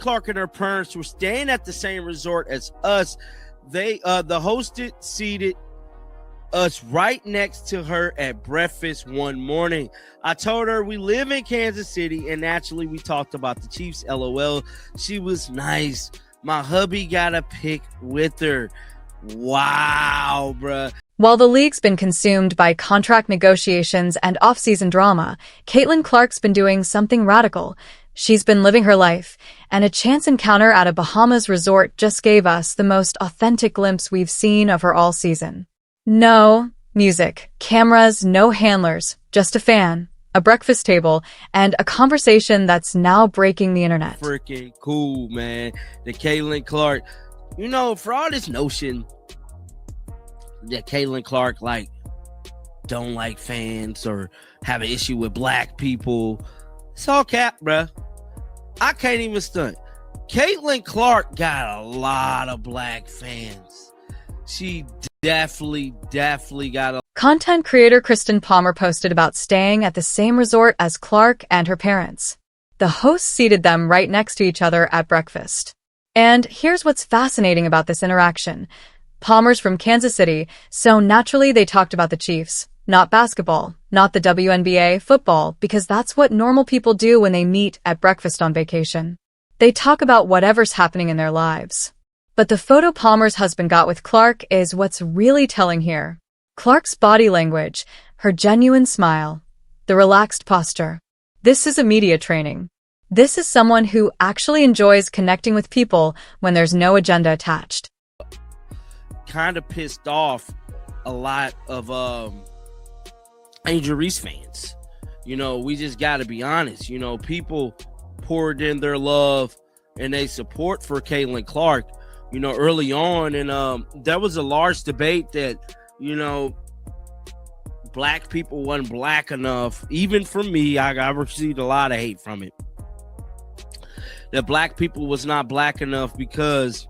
Clark and her parents were staying at the same resort as us. The hosted seated us right next to her at breakfast one morning. I told her we live in Kansas City, and naturally we talked about the Chiefs. LOL. She was nice. My hubby got a pic with her. Wow, bruh. While the league's been consumed by contract negotiations and off-season drama, Caitlin Clark's been doing something radical. She's been living her life, and a chance encounter at a Bahamas resort just gave us the most authentic glimpse we've seen of her all season. No music, cameras, no handlers, just a fan, a breakfast table, and a conversation that's now breaking the internet. Freaking cool, man. The Caitlin Clark, you know, for all this notion that Caitlin Clark don't like fans or have an issue with black people, it's all cap, bruh. I can't even stunt. Caitlin Clark got a lot of black fans. She definitely got a... Content creator Kristen Palmer posted about staying at the same resort as Clark and her parents. The host seated them right next to each other at breakfast. And here's what's fascinating about this interaction. Palmer's from Kansas City, so naturally they talked about the Chiefs. Not basketball, not the WNBA, football, because that's what normal people do when they meet at breakfast on vacation. They talk about whatever's happening in their lives. But the photo Palmer's husband got with Clark is what's really telling here. Clark's body language, her genuine smile, the relaxed posture. This is a media training. This is someone who actually enjoys connecting with people when there's no agenda attached. Kind of pissed off a lot of Angel Reese fans. You know, we just got to be honest. You know, people poured in their love and they support for Caitlin Clark, you know, early on. And there was a large debate that, you know, black people wasn't black enough. Even from me, I received a lot of hate from it. That black people was not black enough because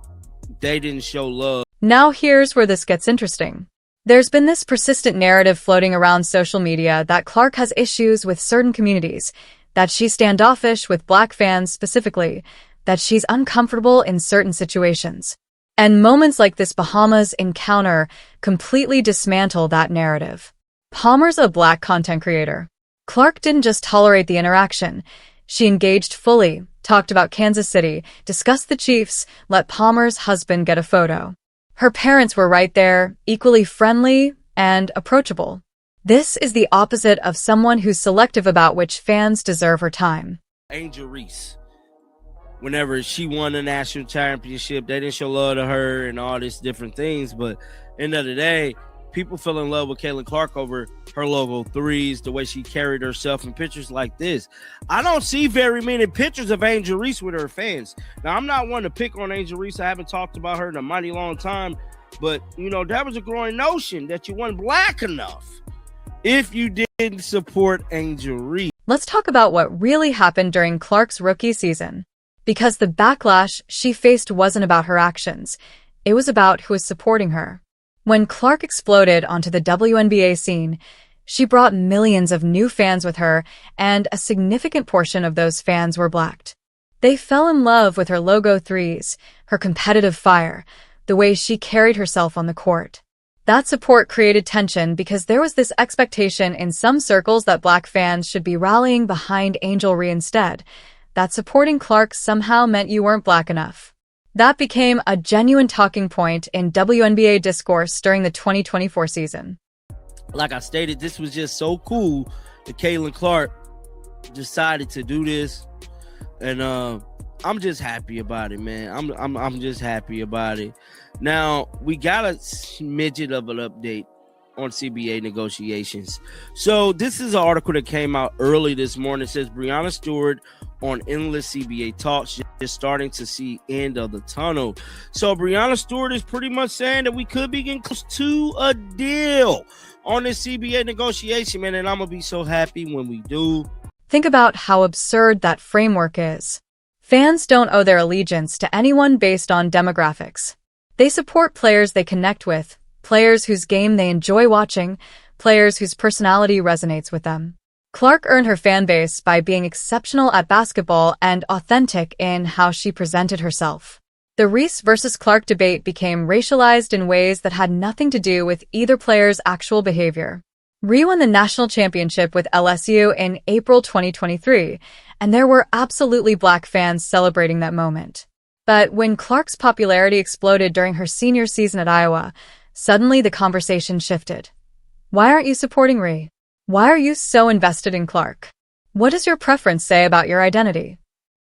they didn't show love. Now here's where this gets interesting. There's been this persistent narrative floating around social media that Clark has issues with certain communities, that she's standoffish with black fans specifically, that she's uncomfortable in certain situations. And moments like this Bahamas encounter completely dismantle that narrative. Palmer's a black content creator. Clark didn't just tolerate the interaction. She engaged fully, talked about Kansas City, discussed the Chiefs, let Palmer's husband get a photo. Her parents were right there, equally friendly and approachable. This is the opposite of someone who's selective about which fans deserve her time. Angel Reese, whenever she won the national championship, they didn't show love to her and all these different things. But end of the day, people fell in love with Caitlin Clark over her logo threes, the way she carried herself in pictures like this. I don't see very many pictures of Angel Reese with her fans. Now, I'm not one to pick on Angel Reese. I haven't talked about her in a mighty long time. But, you know, that was a growing notion that you weren't black enough if you didn't support Angel Reese. Let's talk about what really happened during Clark's rookie season. Because the backlash she faced wasn't about her actions. It was about who was supporting her. When Clark exploded onto the WNBA scene, she brought millions of new fans with her, and a significant portion of those fans were black. They fell in love with her logo threes, her competitive fire, the way she carried herself on the court. That support created tension because there was this expectation in some circles that black fans should be rallying behind Angel Reese instead, that supporting Clark somehow meant you weren't black enough. That became a genuine talking point in WNBA discourse during the 2024 season. Like I stated, this was just so cool that Caitlin Clark decided to do this, and I'm just happy about it, man. I'm just happy about it. Now we got a smidget of an update on CBA negotiations. So this is an article that came out early this morning. It says Breanna Stewart on endless CBA talks, just starting to see end of the tunnel. So Breanna Stewart is pretty much saying that we could be getting close to a deal on this CBA negotiation, man, and I'm gonna be so happy when we do. Think about how absurd that framework is. Fans don't owe their allegiance to anyone based on demographics. They support players they connect with, players whose game they enjoy watching, players whose personality resonates with them. Clark earned her fan base by being exceptional at basketball and authentic in how she presented herself. The Reese versus Clark debate became racialized in ways that had nothing to do with either player's actual behavior. Ree won the national championship with LSU in April 2023, and there were absolutely Black fans celebrating that moment. But when Clark's popularity exploded during her senior season at Iowa, suddenly the conversation shifted. Why aren't you supporting Ree? Why are you so invested in Clark? What does your preference say about your identity?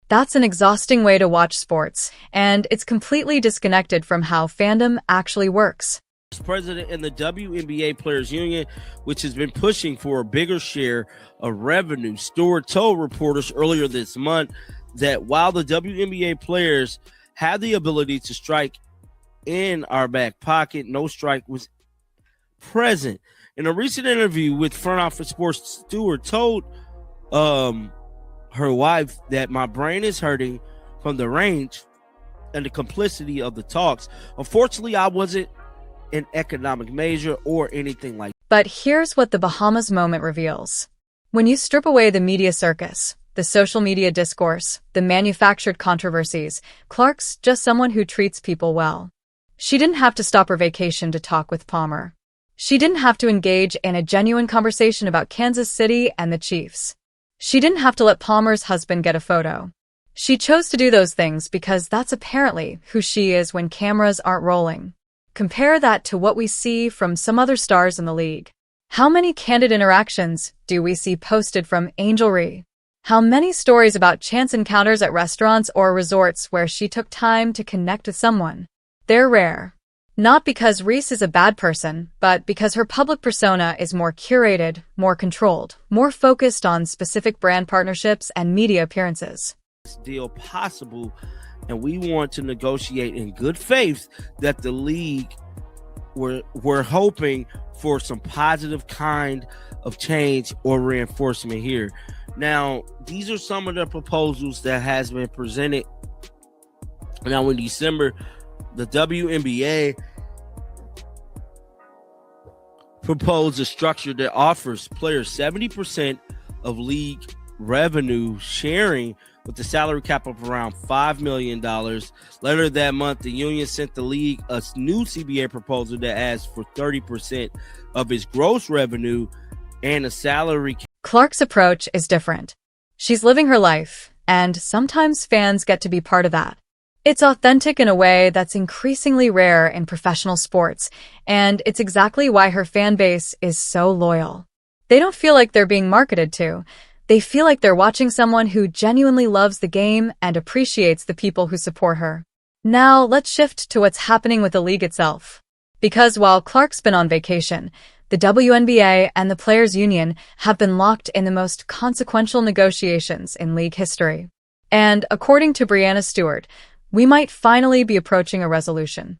That's an exhausting way to watch sports, and it's completely disconnected from how fandom actually works. President in the WNBA Players Union, which has been pushing for a bigger share of revenue. Stewart told reporters earlier this month that while the WNBA players have the ability to strike in our back pocket, no strike was present. In a recent interview with Front Office Sports, Stewart told her wife that my brain is hurting from the range and the complicity of the talks. Unfortunately, I wasn't an economic major or anything like that. But here's what the Bahamas moment reveals. When you strip away the media circus, the social media discourse, the manufactured controversies, Clark's just someone who treats people well. She didn't have to stop her vacation to talk with Palmer. She didn't have to engage in a genuine conversation about Kansas City and the Chiefs. She didn't have to let Palmer's husband get a photo. She chose to do those things because that's apparently who she is when cameras aren't rolling. Compare that to what we see from some other stars in the league. How many candid interactions do we see posted from Angel Ree? How many stories about chance encounters at restaurants or resorts where she took time to connect with someone? They're rare. Not because Reese is a bad person, but because her public persona is more curated, more controlled, more focused on specific brand partnerships and media appearances. This deal possible, and we want to negotiate in good faith that the league we're hoping for some positive kind of change or reinforcement here. Now, these are some of the proposals that has been presented. Now, in December, the WNBA proposed a structure that offers players 70% of league revenue sharing with the salary cap of around $5 million. Later that month, the union sent the league a new CBA proposal that asks for 30% of its gross revenue and a salary cap. Clark's approach is different. She's living her life, and sometimes fans get to be part of that. It's authentic in a way that's increasingly rare in professional sports, and it's exactly why her fan base is so loyal. They don't feel like they're being marketed to. They feel like they're watching someone who genuinely loves the game and appreciates the people who support her. Now, let's shift to what's happening with the league itself. Because while Clark's been on vacation, the WNBA and the Players Union have been locked in the most consequential negotiations in league history. And according to Breanna Stewart, we might finally be approaching a resolution.